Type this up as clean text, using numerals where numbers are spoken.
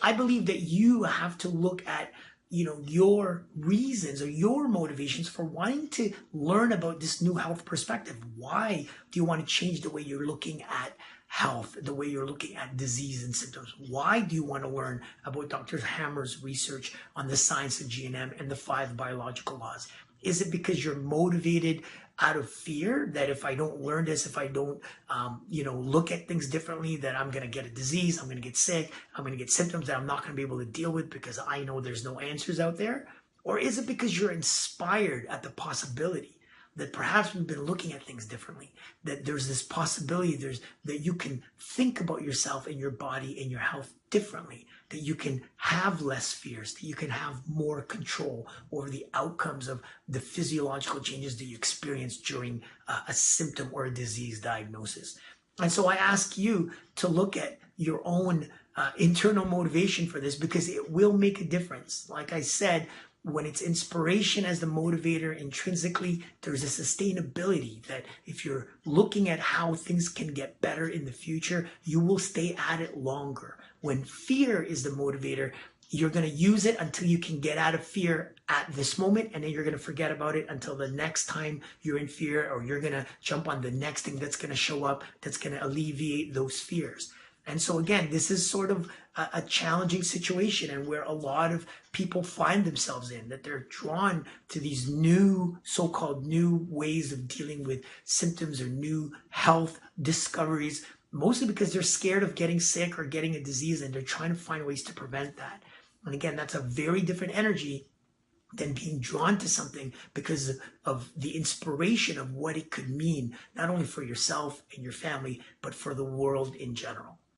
I believe that you have to look at, your reasons or your motivations for wanting to learn about this new health perspective. Why do you want to change the way you're looking at health, the way you're looking at disease and symptoms? Why do you want to learn about Dr. Hammer's research on the science of GNM and the 5 biological laws? Is it because you're motivated out of fear that if I don't learn this, if I don't, look at things differently, that I'm going to get a disease, I'm going to get sick, I'm going to get symptoms that I'm not going to be able to deal with because I know there's no answers out there? Or is it because you're inspired at the possibility that perhaps we've been looking at things differently, that there's this possibility that you can think about yourself and your body and your health differently, that you can have less fears, that you can have more control over the outcomes of the physiological changes that you experience during a symptom or a disease diagnosis. And so I ask you to look at your own internal motivation for this, because it will make a difference. Like I said, when it's inspiration as the motivator intrinsically, there's a sustainability that if you're looking at how things can get better in the future, you will stay at it longer. When fear is the motivator, you're going to use it until you can get out of fear at this moment, and then you're going to forget about it until the next time you're in fear, or you're going to jump on the next thing that's going to show up that's going to alleviate those fears. And so again, this is sort of a challenging situation, and where a lot of people find themselves in, that they're drawn to these new, so-called new ways of dealing with symptoms or new health discoveries, mostly because they're scared of getting sick or getting a disease, and they're trying to find ways to prevent that. And again, that's a very different energy than being drawn to something because of the inspiration of what it could mean, not only for yourself and your family, but for the world in general.